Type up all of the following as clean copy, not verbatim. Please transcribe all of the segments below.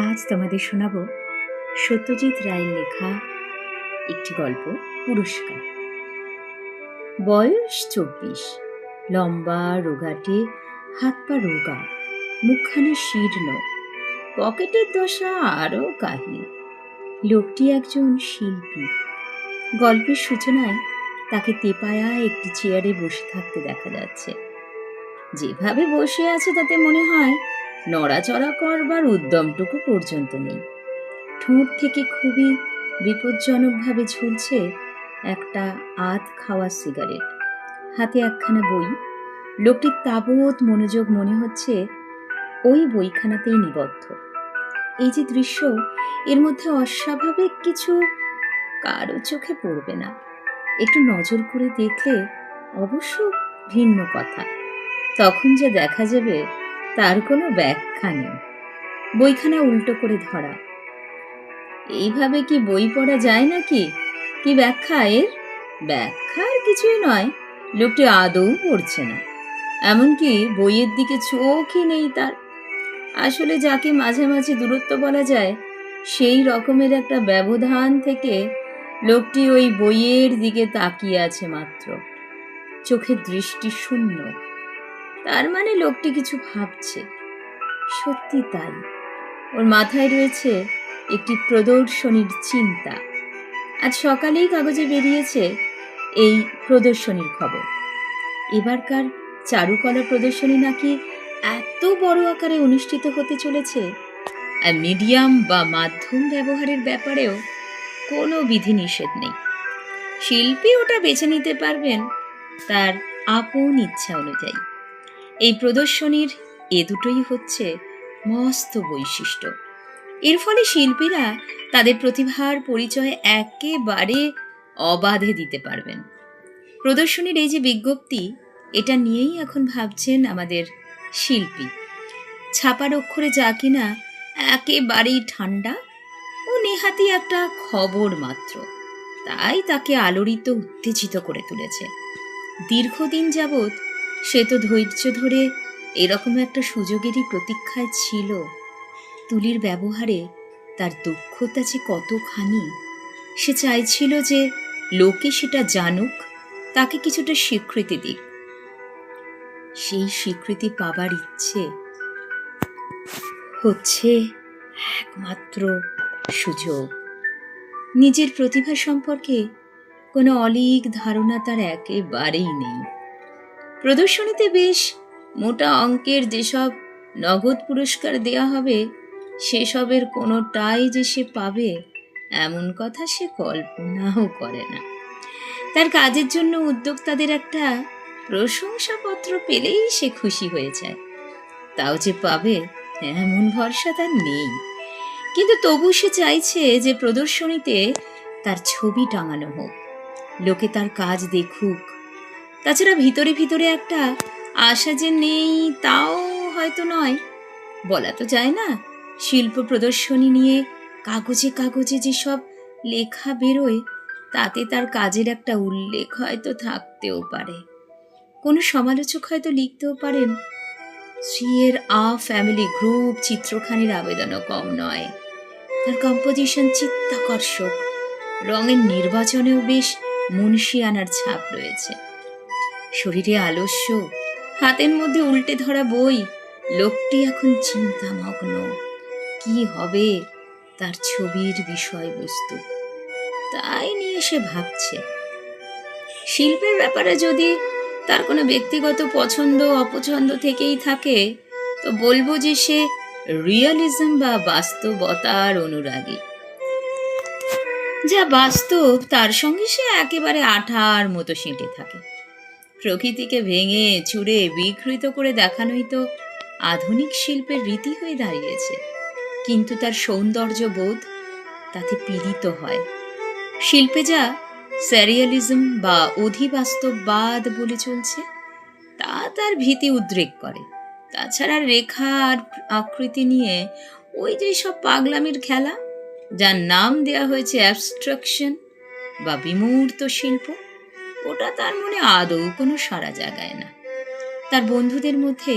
আজ তোমাদের শোনাব সত্যজিৎ রায়ের লেখা একটি গল্প, পুরস্কার। বয়স 24, লম্বা, রোগাটে, হাত পা রোগা, মুখখানা শীর্ণ, পকেটের দশা আরও কাহিল। লোকটি একজন শিল্পী। গল্পের সূচনায় তাকে তেপায়া একটি চেয়ারে বসে থাকতে দেখা যাচ্ছে। যেভাবে বসে আছে তাতে মনে হয় নড়াচড়া করবার উদ্যমটুকু পর্যন্ত নেই। ঠোঁট থেকে খুবই বিপজ্জনকভাবে ঝুলছে একটা আধ খাওয়া সিগারেট, হাতে একখানা বই। লোকটির তাবৎ মনোযোগ মনে হচ্ছে ওই বইখানাতেই নিবদ্ধ। এই যে দৃশ্য, এর মধ্যে অস্বাভাবিক কিছু কারো চোখে পড়বে না। একটু নজর করে দেখলে অবশ্য ভিন্ন কথা। তখন যে দেখা যাবে তার কোনো ব্যাখ্যা নেই। বইখানা উল্টো করে ধরা। এইভাবে কি বই পড়া যায় নাকি? কি ব্যাখ্যা এর? ব্যাখ্যার কিছুই নয়, লোকটি আদৌ পড়ছে না। এমনকি বইয়ের দিকে চোখই নেই তার। আসলে যাকে মাঝে মাঝে দূরত্ব বলা যায়, সেই রকমের একটা ব্যবধান থেকে লোকটি ওই বইয়ের দিকে তাকিয়ে আছে মাত্র। চোখের দৃষ্টি শূন্য। তার মানে লোকটি কিছু ভাবছে। সত্যি তাই। ওর মাথায় রয়েছে একটি প্রদর্শনীর চিন্তা। আজ সকালেই কাগজে বেরিয়েছে এই প্রদর্শনীর খবর। এবারকার চারুকলা প্রদর্শনী নাকি এত বড় আকারে অনুষ্ঠিত হতে চলেছে, আর মিডিয়াম বা মাধ্যম ব্যবহারের ব্যাপারেও কোনো বিধিনিষেধ নেই। শিল্পী ওটা বেছে নিতে পারবেন তার আপন ইচ্ছা অনুযায়ী। এই প্রদর্শনীর এ দুটোই হচ্ছে মস্ত বৈশিষ্ট্য। এর ফলে শিল্পীরা তাদের প্রতিভার পরিচয় একেবারে অবাধে দিতে পারবেন। প্রদর্শনীর এই যে বিজ্ঞপ্তি, এটা নিয়েই এখন ভাবছেন আমাদের শিল্পী। ছাপার অক্ষরে যা কিনা একেবারেই ঠান্ডা ও নেহাতি একটা খবর মাত্র, তাই তাকে আলোড়িত, উত্তেজিত করে তুলেছে। দীর্ঘদিন যাবৎ সে তো ধৈর্য ধরে এরকম একটা সুযোগেরই প্রতীক্ষায় ছিল। তুলির ব্যবহারে তার দক্ষতা যে কতখানি, সে চাইছিল যে লোকে সেটা জানুক, তাকে কিছুটা স্বীকৃতি দিক। সেই স্বীকৃতি পাবার ইচ্ছে হচ্ছে একমাত্র সুযোগ। নিজের প্রতিভা সম্পর্কে কোনো অলীক ধারণা তার একেবারেই নেই। প্রদর্শনীতে বেশ মোটা অঙ্কের যেসব নগদ পুরস্কার দেয়া হবে, সেসবের কোনোটাই যে সে পাবে এমন কথা সে কল্পনাও করে না। তার কাজের জন্য উদ্যোক্তাদের একটা প্রশংসাপত্র পেলেই সে খুশি হয়ে যায়। তাও যে পাবে এমন ভরসা তার নেই। কিন্তু তবু সে চাইছে যে প্রদর্শনীতে তার ছবি টাঙানো হোক, লোকে তার কাজ দেখুক। তাছাড়া ভিতরে ভিতরে একটা আশা যে নেই তাও হয়তো নয়। বলা তো যায় না, শিল্প প্রদর্শনী নিয়ে কাগজে কাগজে যেসব লেখা বেরোয়, তাতে তার কাজের একটা উল্লেখ হয়তো থাকতেও পারে। কোনো সমালোচক হয়তো লিখতেও পারেন, শ্রীয়ের আ ফ্যামিলি গ্রুপ চিত্রখানির আবেদনও কম নয়। তার কম্পোজিশন চিত্তাকর্ষক, রঙের নির্বাচনেও বেশ মুনশিয়ানার ছাপ রয়েছে। শরীরে আলস্য, হাতের মধ্যে উল্টে ধরা বই। লোকটি এখন চিন্তামগ্ন, কি হবে তার ছবির বিষয়বস্তু, তাই নিয়ে সে ভাবছে। শিল্পের ব্যাপারে যদি তার কোনো ব্যক্তিগত পছন্দ অপছন্দ থেকেই থাকে, তো বলবো যে সে রিয়ালিজম বা বাস্তবতার অনুরাগী। যা বাস্তব তার সঙ্গে সে একেবারে আঠার মতো সেঁটে থাকে। প্রকৃতিকে ভেঙে চুরে বিকৃত করে দেখানোই তো আধুনিক শিল্পের রীতি হয়ে দাঁড়িয়েছে। কিন্তু তার সৌন্দর্য বোধ তাতে পীড়িত হয়। শিল্পে যা স্যারিয়ালিজম বা অধিবাস্তববাদ বলে চলছে, তা তার ভীতি উদ্রেক করে। তাছাড়া রেখা আর আকৃতি নিয়ে ওই যে সব পাগলামির খেলা, যার নাম দেয়া হয়েছে অ্যাবস্ট্রাকশন বা বিমূর্ত শিল্প, ওটা তার মনে আদৌ কোনো সাড়া জাগায় না। তার বন্ধুদের মধ্যে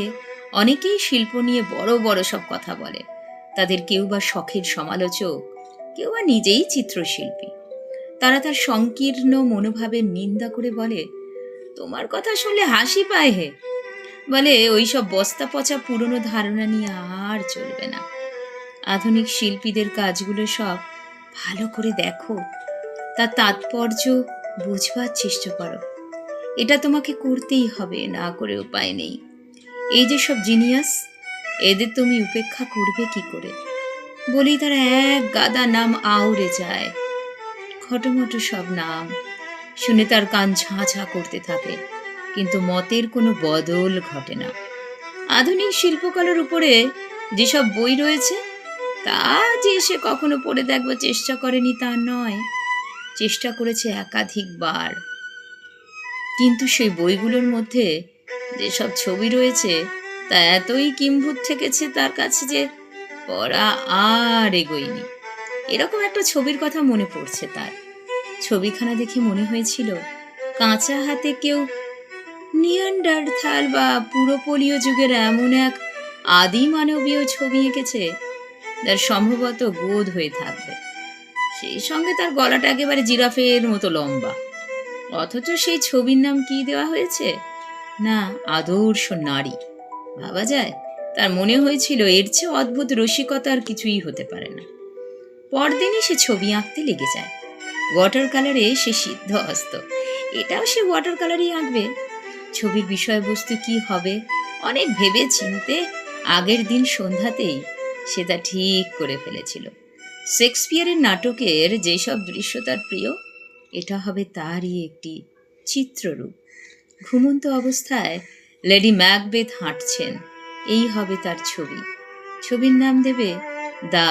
অনেকেই শিল্প নিয়ে বড় বড় সব কথা বলে, তাদের কেউ বা শখের সমালোচক, কেউ বা নিজেই চিত্রশিল্পী। তারা তার সংকীর্ণ মনোভাবের নিন্দা করে বলে, তোমার কথা শুনলে হাসি পায় হে। বলে ওইসব বস্তা পচা পুরনো ধারণা নিয়ে আর চলবে না। আধুনিক শিল্পীদের কাজগুলো সব ভালো করে দেখো, তার তাৎপর্য বুঝবার চেষ্টা করো। এটা তোমাকে করতেই হবে, না করে উপায় নেই। এই যে সব জিনিয়াস, এদের তুমি উপেক্ষা করবে কি করে? বলেই তারা এক গাদা নাম আউড়ে যায়, খটোমটো সব নাম। শুনে তার কান ঝাঁ ঝাঁ করতে থাকে, কিন্তু মতের কোনো বদল ঘটে না। আধুনিক শিল্পকলার উপরে যেসব বই রয়েছে, তা যে সে কখনো পড়ে দেখবার চেষ্টা করেনি তা নয়, চেষ্টা করেছে একাধিকবার। কিন্তু সেই বইগুলোর মধ্যে যেসব ছবি রয়েছে তা এতই কিম্ভূত থেকেছে তার কাছে যে পড়া আর এগোয়নি। এরকম একটা ছবির কথা মনে পড়ছে তার। ছবিখানা দেখে মনে হয়েছিল কাঁচা হাতে কেউ নিয়ান্ডারথাল বা পুরোপলীয় যুগের এমন এক আদি মানবীয় ছবি এঁকেছে যার সম্ভবত গোদ হয়ে থাকবে। সেই সঙ্গে তার গলাটা একেবারে জিরাফের মতো লম্বা। অথচ সেই ছবির নাম কি দেওয়া হয়েছে? না, আদর্শ নারী। ভাবা যায়, তার মনে হয়েছিল এর চেয়ে অদ্ভুত রসিকতা আর কিছুই হতে পারে না। পরদিনই সে ছবি আঁকতে লেগে যায়। ওয়াটার কালারে সে সিদ্ধ হস্ত। এটাও সে ওয়াটার কালারই আঁকবে। ছবির বিষয়বস্তু কি হবে অনেক ভেবে চিনতে আগের দিন সন্ধ্যাতেই সে তা ঠিক করে ফেলেছিল। শেক্সপিয়ারের নাটকের যেসব দৃশ্য তার প্রিয়, এটা হবে তারই একটি চিত্ররূপ। ঘুমন্ত অবস্থায় লেডি ম্যাকবেথ হাঁটছেন, এই হবে তার ছবি। ছবির নাম দেবে দ্য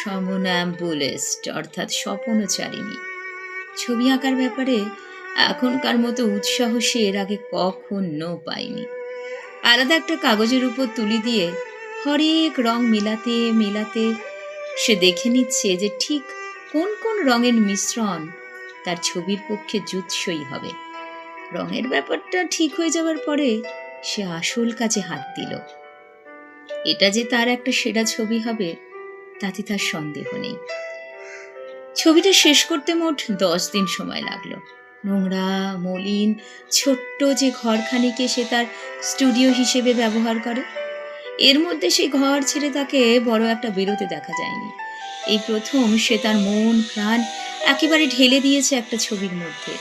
সমন্যাম্বুলিস্ট, অর্থাৎ স্বপনচারিণী। ছবি আঁকার ব্যাপারে এখনকার মতো উৎসাহ সে এর আগে কখনো পায়নি। আলাদা একটা কাগজের উপর তুলি দিয়ে হরেক রং মেলাতে মেলাতে সে দেখে নিচ্ছে যে ঠিক কোন কোন রঙের মিশ্রণ তার ছবির পক্ষে জুৎসই হবে। রঙের ব্যাপারটা ঠিক হয়ে যাওয়ার পরে সে আসল কাজে হাত দিল। এটা যে তার একটা সেরা ছবি হবে তাতে তার সন্দেহ নেই। ছবিটা শেষ করতে মোট 10 দিন সময় লাগলো। নোংরা, মলিন, ছোট্ট যে ঘরখানিকে সে তার স্টুডিও হিসেবে ব্যবহার করে, এর মধ্যে সেই ঘর ছেড়ে তাকে বড় একটা বেরোতে দেখা যায়নি। এই প্রথম সে তার মন প্রাণ একেবারে ঢেলে দিয়েছে একটা ছবির মধ্যে।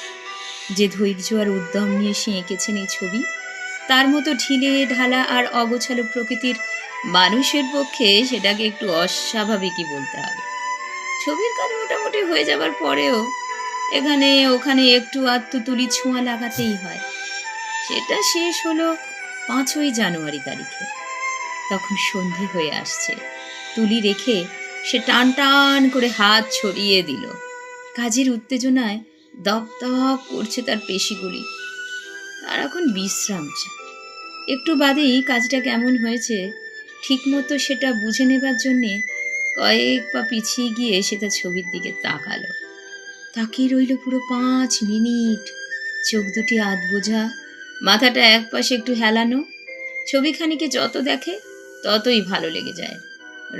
যে ধৈর্য আর উদ্যম নিয়ে সে এঁকেছেন এই ছবি, তার মতো ঢিলে ঢালা আর অগোছালো প্রকৃতির মানুষের পক্ষে সেটাকে একটু অস্বাভাবিকই বলতে হবে। ছবির কাজ মোটামুটি হয়ে যাবার পরেও এখানে ওখানে একটু আধটু তুলি ছোঁয়া লাগাতেই হয়। সেটা শেষ হলো 5ই জানুয়ারি তারিখে। তখন সন্ধে হয়ে আসছে। তুলি রেখে সে টান টান করে হাত ছড়িয়ে দিল। কাজের উত্তেজনায় দপ দপ করছে তার পেশিগুলি। তার এখন বিশ্রাম চাই। একটু বাদেই কাজটা কেমন হয়েছে ঠিক মতো সেটা বুঝে নেবার জন্যে কয়েক পা পিছিয়ে গিয়ে সে তার ছবির দিকে তাকালো। তাকিয়ে রইল পুরো 5 মিনিট। চোখ দুটি আধ বোঝা, মাথাটা এক পাশে একটু হেলানো। ছবিখানিকে যত দেখে ততই ভালো লেগে যায়।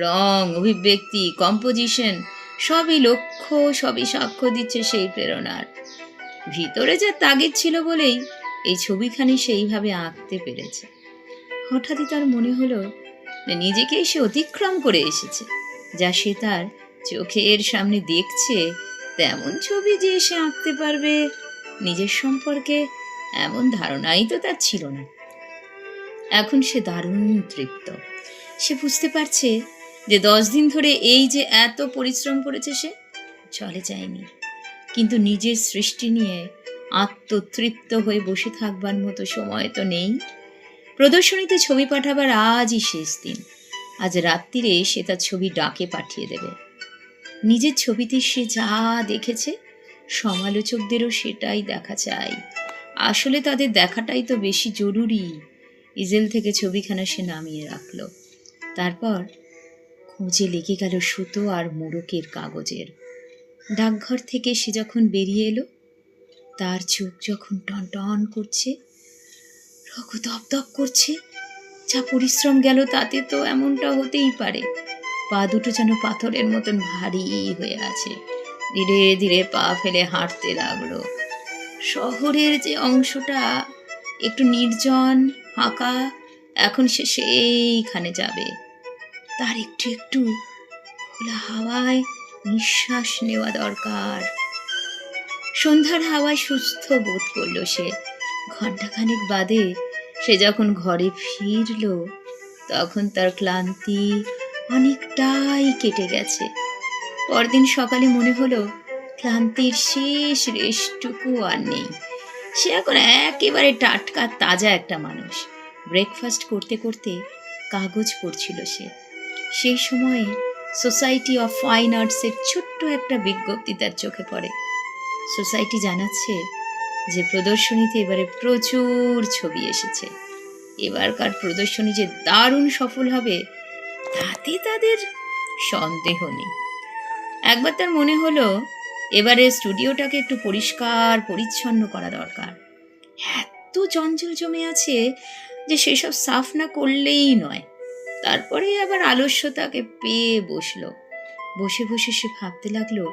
রং, অভিব্যক্তি, কম্পোজিশন সবই লক্ষ্য, সবই সাক্ষ্য দিচ্ছে সেই প্রেরণার। ভিতরে যে তাগিদ ছিল বলেই এই ছবিখানি সেইভাবে আঁকতে পেরেছে। হঠাৎই তার মনে হলো নিজেকে সে অতিক্রম করে এসেছে। যা সে তার চোখের সামনে দেখছে তেমন ছবি যে সে আঁকতে পারবে নিজের সম্পর্কে এমন ধারণাই তো তার ছিল না। এখন সে দারুণ তৃপ্ত। সে বুঝতে পারছে যে 10 দিন ধরে এই যে এত পরিশ্রম করেছে সে চলে যায়নি। কিন্তু নিজের সৃষ্টি নিয়ে আত্মতৃপ্ত হয়ে বসে থাকবার মতো সময় তো নেই। প্রদর্শনীতে ছবি পাঠাবার আজই শেষ দিন। আজ রাত্রিরে সে তার ছবি ডাকে পাঠিয়ে দেবে। নিজের ছবিতে সে যা দেখেছে সমালোচকদেরও সেটাই দেখা চাই। আসলে তাদের দেখাটাই তো বেশি জরুরি। ইজেল থেকে ছবিখানা সে নামিয়ে রাখলো। তারপর খোঁজে লেগে গেল সুতো আর মোড়কের কাগজের। ডাকঘর থেকে সে যখন বেরিয়ে এলো, তার চোখ যখন টন টন করছে, রঘু দপ দপ করছে। যা পরিশ্রম গেল তাতে তো এমনটা হতেই পারে। পা দুটো যেন পাথরের মতন ভারী হয়ে আছে। ধীরে ধীরে পা ফেলে হাঁটতে লাগলো। শহরের যে অংশটা একটু নির্জন ফাঁকা, এখন সে সেইখানে যাবে। তার একটু একটু খোলা হাওয়ায় নিঃশ্বাস নেওয়া দরকার। সন্ধ্যার হাওয়ায় সুস্থ বোধ করলো সে। ঘণ্টাখানেক বাদে সে যখন ঘরে ফিরল, তখন তার ক্লান্তি অনেকটাই কেটে গেছে। পরদিন সকালে মনে হলো ক্লান্তির শেষ রেশটুকু আর নেই। সে এখন একেবারে টাটকা তাজা একটা মানুষ। ব্রেকফাস্ট করতে করতে কাগজ পড়ছিল সে। সেই সময়ে সোসাইটি অফ ফাইন আর্টসের ছোট্ট একটা বিজ্ঞপ্তি তার চোখে পড়ে। সোসাইটি জানাচ্ছে যে প্রদর্শনীতে এবারে প্রচুর ছবি এসেছে। এবারকার প্রদর্শনী যে দারুণ সফল হবে তাতে তাদের সন্দেহ নেই। একবার তার মনে হলো এবারে স্টুডিওটাকে একটু পরিষ্কার পরিচ্ছন্ন করা দরকার। এত জঞ্জাল জমে আছে যে সেসব সাফ না করলেই নয়। তারপরে আবার আলস্যতাকে পেয়ে বসলো। বসে বসে সে ভাবতে লাগলো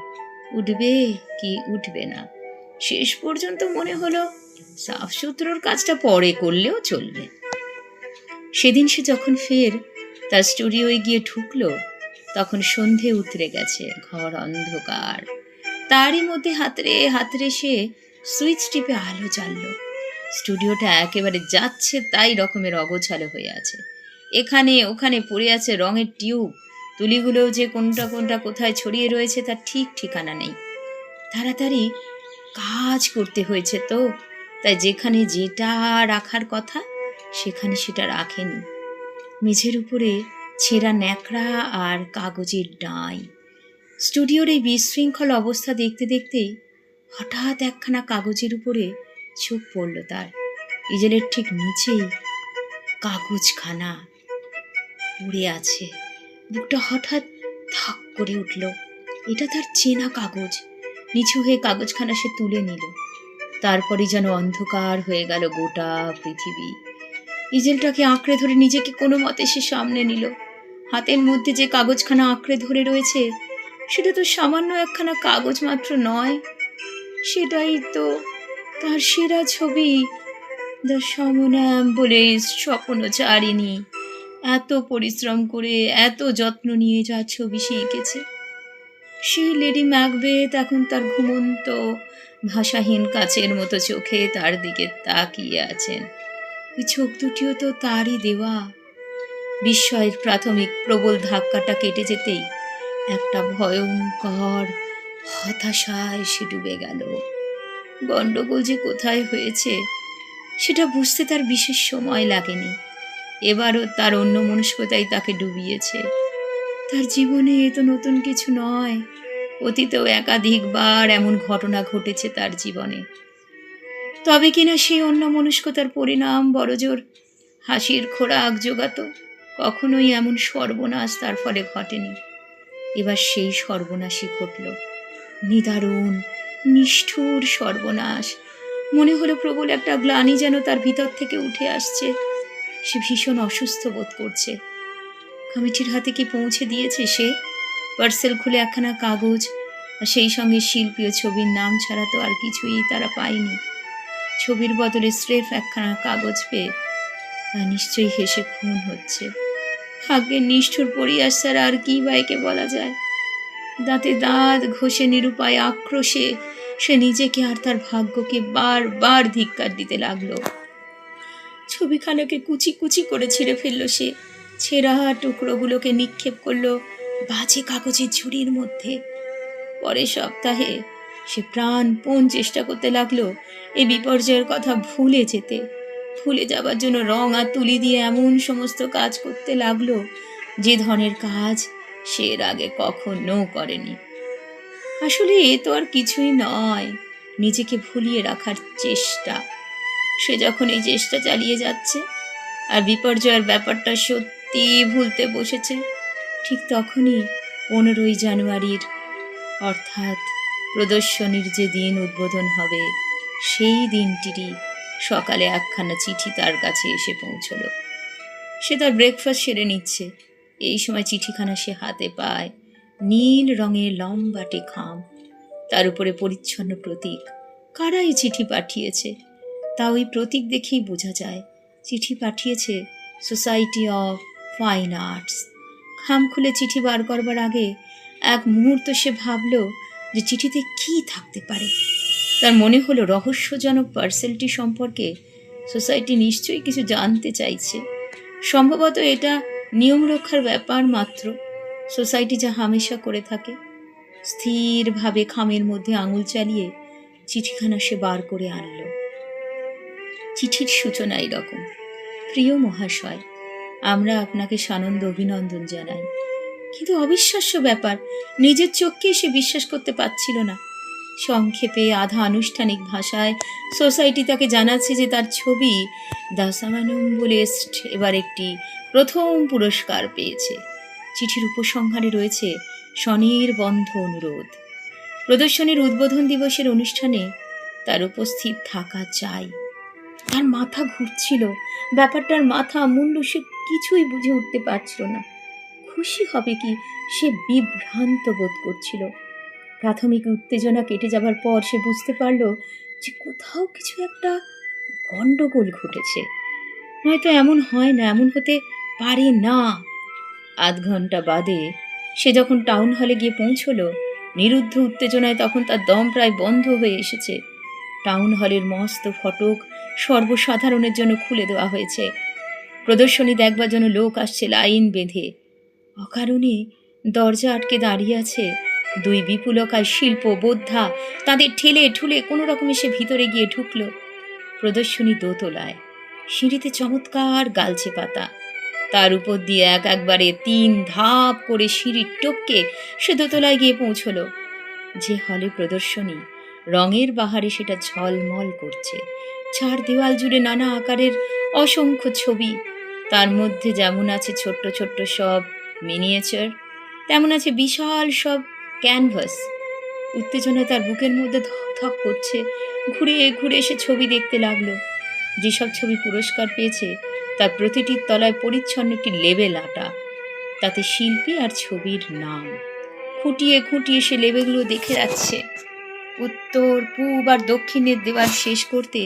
উঠবে কি উঠবে না। শেষ পর্যন্ত মনে হলো সাফ সুতরোর কাজটা পরে করলেও চলবে। সেদিন সে যখন ফের তার স্টুডিওয় গিয়ে ঢুকলো, তখন সন্ধে উতরে গেছে, ঘর অন্ধকার। তারই মধ্যে হাতড়ে হাতড়ে সে সুইচ টিপে আলো জ্বাললো। স্টুডিওটা একেবারে যাচ্ছে তাই রকমের অগোছালো হয়ে আছে। এখানে ওখানে পড়ে আছে রঙের টিউব। তুলিগুলোও যে কোনটা কোনটা কোথায় ছড়িয়ে রয়েছে তার ঠিক ঠিকানা নেই। তাড়াতাড়ি কাজ করতে হয়েছে তো, তাই যেখানে যেটা রাখার কথা সেখানে সেটা রাখেনি। মেঝের উপরে ছেঁড়া ন্যাকড়া আর কাগজের ডাঁই। স্টুডিওর এই বিশৃঙ্খল অবস্থা দেখতে দেখতেই হঠাৎ একখানা কাগজের উপরে চোখ পড়ল তার। ইজেলের ঠিক নিচেই কাগজখানা পড়ে আছে। বুকটা হঠাৎ ধাক করে উঠল। এটা তার চেনা কাগজ। নিচু হয়ে কাগজখানা সে তুলে নিল। তারপরে যেন অন্ধকার হয়ে গেল গোটা পৃথিবী। ইজেলটাকে আঁকড়ে ধরে নিজেকে কোনো মতে সে সামনে নিল। হাতের মধ্যে যে কাগজখানা আঁকড়ে ধরে রয়েছে সেটা তো সামান্য একখানা কাগজ মাত্র নয়, সেটাই তো তার সেরা ছবি, দ্য সমন্যাম্বুলিস স্বপ্নচারিণী। এত পরিশ্রম করে এত যত্ন নিয়ে যা ছবি সে এঁকেছে, সেই লেডি ম্যাকবেথ এখন তার ঘুমন্ত ভাষাহীন কাচের মতো চোখে তার দিকে তাকিয়ে আছেন। ওই চোখ দুটিও তো তারই দেওয়া। বিস্ময়ের প্রাথমিক প্রবল ধাক্কাটা কেটে যেতেই একটা ভয়ঙ্কর হতাশায় সে ডুবে গেল। গণ্ডগোল যে কোথায় হয়েছে সেটা বুঝতে তার বিশেষ সময় লাগেনি। এবারও তার অন্যমনস্কতাই তাকে ডুবিয়েছে। তার জীবনে এ তো নতুন কিছু নয়। অতীতেও একাধিকবার এমন ঘটনা ঘটেছে তার জীবনে। তবে কিনা সেই অন্যমনস্কতার পরিণাম বড়জোর হাসির খোরাক জোগাতো। কখনোই এমন সর্বনাশ তার ফলে ঘটেনি। এবার সেই সর্বনাশই ঘটল। নিদারুণ নিষ্ঠুর সর্বনাশ। মনে হলো প্রবল একটা গ্লানি যেন তার ভিতর থেকে উঠে আসছে। সে ভীষণ অসুস্থ বোধ করছে। কমিটির হাতে কি পৌঁছে দিয়েছে সে? পার্সেল খুলে একখানা কাগজ আর সেই সঙ্গে শিল্পীয় ছবির নাম ছাড়া তো আর কিছুই তারা পায়নি। ছবির বদলে স্রেফ একখানা কাগজ পেয়ে নিশ্চয়ই হেসে খুন হচ্ছে। ভাগ্যের নিষ্ঠুর পরিহাস ছাড়া আর কি বা একে বলা যায়। দাঁতে দাঁত ঘষে নিরুপায় আক্রোশে সে নিজেকে আর তার ভাগ্যকে বারবার ধিক্কার দিতে লাগলো। ছবিখানাকে কুচি কুচি করে ছিঁড়ে ফেলল সে। ছেঁড়া টুকরোগুলোকে নিক্ষেপ করলো বাজে কাগজের ঝুড়ির মধ্যে। পরের সপ্তাহে সে প্রাণপণ চেষ্টা করতে লাগলো এই বিপর্যয়ের কথা ভুলে যেতে। ভুলে যাবার জন্য রং আর তুলি দিয়ে এমন সমস্ত কাজ করতে লাগলো যে ধরনের কাজ সে এর আগে কখনো করেনি। আসলে এ তো আর কিছুই নয়, নিজেকে ভুলিয়ে রাখার চেষ্টা। সে যখন এই চেষ্টা চালিয়ে যাচ্ছে আর বিপর্যয়ের ব্যাপারটা সত্যি ভুলতে বসেছে, ঠিক তখনই 15ই জানুয়ারির অর্থাৎ প্রদর্শনীর যে দিন উদ্বোধন হবে সেই দিনটিরই সকালে একখানা চিঠি তার কাছে এসে পৌঁছলো। সে তার ব্রেকফাস্ট সেরে নিচ্ছে। এই সময় চিঠিখানা সে হাতে পায়। নীল রঙের লম্বাটে খাম, তার উপরে পরিচ্ছন্ন প্রতীক। কারা এই চিঠি পাঠিয়েছে তা ওই প্রতীক দেখেই বোঝা যায়। চিঠি পাঠিয়েছে সোসাইটি অফ ফাইন আর্টস। খাম খুলে চিঠি বার করবার আগে এক মুহূর্ত সে ভাবল যে চিঠিতে কি থাকতে পারে। তার মনে হলো রহস্যজনক পার্সেলটি সম্পর্কে সোসাইটি নিশ্চয়ই কিছু জানতে চাইছে। সম্ভবত এটা নিয়ম রক্ষার ব্যাপার মাত্র। সোসাইটি যা হামেশা করে থাকে। স্থিরভাবে খামের মধ্যে আঙুল চালিয়ে চিঠিখানা সে বার করে আনল। চিঠির সূচনা এরকম: প্রিয় মহাশয়, আমরা আপনাকে সানন্দ অভিনন্দন জানাই। কিন্তু অবিশ্বাস্য ব্যাপার, নিজের চোখকে সে বিশ্বাস করতে পারছিল না। সংক্ষেপে আধা আনুষ্ঠানিক ভাষায় সোসাইটি তাকে জানাচ্ছে যে তার ছবি দ্য সামানুম্বুলিস্ট এবার একটি প্রথম পুরস্কার পেয়েছে। চিঠির উপসংহারে রয়েছে স্বনির্বন্ধ অনুরোধ। প্রদর্শনীর উদ্বোধন দিবসের অনুষ্ঠানে তার উপস্থিত থাকা চাই। তার মাথা ঘুরছিল, ব্যাপারটার মাথা মুন্ডু সে কিছুই বুঝে উঠতে পারছিল না। খুশি হবে কি সে বিভ্রান্ত বোধ করছিল। প্রাথমিক উত্তেজনা কেটে যাবার পর সে বুঝতে পারল যে কোথাও কিছু একটা গণ্ডগোল ঘটেছে। নয়তো এমন হয় না, এমন হতে পারে না। আধ ঘন্টা বাদে সে যখন টাউন হলে গিয়ে পৌঁছল, নিরুদ্ধ উত্তেজনায় তখন তার দম প্রায় বন্ধ হয়ে এসেছে। টাউন হলের মস্ত ফটক সর্বসাধারণের জন্য খুলে দেওয়া হয়েছে। প্রদর্শনী দেখবার জন্য লোক আসছে লাইন বেঁধে। অকারণে দরজা আটকে দাঁড়িয়ে আছে দুই বিপুলকায় শিল্প বোদ্ধা। তাদের ঠেলে ঠুলে কোনো রকমে সে ভিতরে গিয়ে ঢুকল। প্রদর্শনী দোতলায়, সিঁড়িতে চমৎকার গালছে পাতা। তার উপর দিয়ে একবারে 3 ধাপ করে সিঁড়ি টপকে সে দোতলায় গিয়ে পৌঁছল। যে হলে প্রদর্শনী, রঙের বাহারে সেটা ঝলমল করছে। চার দেওয়াল জুড়ে নানা আকারের অসংখ্য ছবি। তার মধ্যে যেমন আছে ছোট্ট ছোট্ট সব মিনিয়েচার, তেমন আছে বিশাল সব ক্যানভাস। উত্তেজনায় তার বুকের মধ্যে ধক করছে। ঘুরে ঘুরে সে ছবি দেখতে লাগলো। যেসব ছবি পুরস্কার পেয়েছে তার প্রতিটির তলায় পরিচ্ছন্ন একটি লেবেল আঁটা, তাতে শিল্পী আর ছবির নাম। খুঁটিয়ে খুঁটিয়ে সে লেবেলগুলো দেখে যাচ্ছে। উত্তর, পূব আর দক্ষিণের দেওয়াল শেষ করতে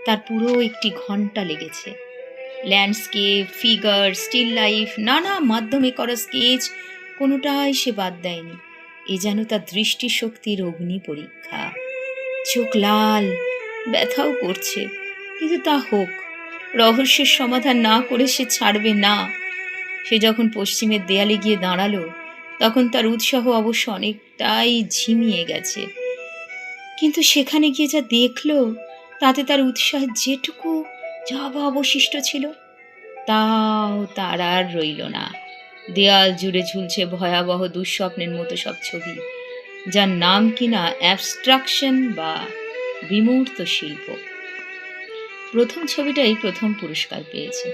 তার পুরো একটি ঘন্টা লেগেছে। ল্যান্ডস্কেপ, ফিগার, স্টিল লাইফ, নানা মাধ্যমে করা স্কেচ, কোনোটাই সে বাদ দেয়নি। এ যেন তার দৃষ্টিশক্তির অগ্নি পরীক্ষা। চোখ লাল, ব্যথাও করছে, কিন্তু তা হোক, রহস্যের সমাধান না করে সে ছাড়বে না। সে যখন পশ্চিমের দেয়ালে গিয়ে দাঁড়ালো, তখন তার উৎসাহ অবশ্য অনেকটাই ঝিমিয়ে গেছে। কিন্তু সেখানে গিয়ে যা দেখলো, তাতে তার উৎসাহ যেটুকু যা বা অবশিষ্ট ছিল তাও তার আর রইল না। দেয়াল জুড়ে ঝুলছে ভয়াবহ দুঃস্বপ্নের মতো সব ছবি, যার নাম কিনা অ্যাবস্ট্রাকশন বা বিমূর্ত শিল্প। প্রথম ছবিটাই প্রথম পুরস্কার পেয়েছে।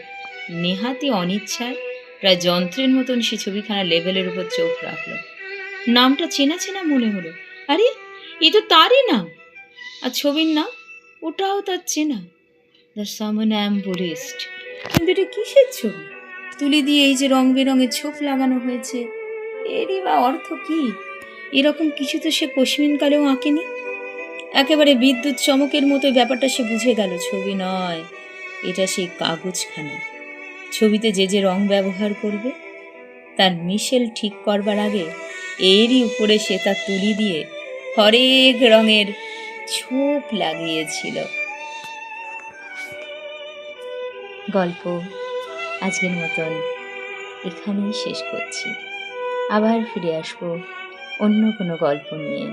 নেহাতি অনিচ্ছায়, প্রায় যন্ত্রের মতন সে ছবিখানা লেবেলের উপর চোখ রাখল। নামটা চেনা চেনা মনে হলো। আরে, এ তো তারই নাম। আর ছবির নাম, ওটাও তার চেনা, দ্য সামনাম্বুলিস্ট। কিন্তু এটা কিসের ছবি? তুলি দিয়ে এই যে রং বেরঙের ছোপ লাগানো হয়েছে, এরই বা অর্থ কি? এরকম কিছু তো সে কোশমিনকালেও আঁকেনি। একেবারে বিদ্যুৎ চমকের মতো ব্যাপারটা সে বুঝে গেল। ছবি নয়, এটা সেই কাগজখানা। ছবিতে যে যে রং ব্যবহার করবে তার মিশেল ঠিক করবার আগে এরই উপরে সে তার তুলি দিয়ে হরেক রঙের ছোপ লাগিয়েছিল। গল্প আজকের মতন এখানেই শেষ করছি। আবার ফিরে আসবো অন্য কোনো গল্প নিয়ে।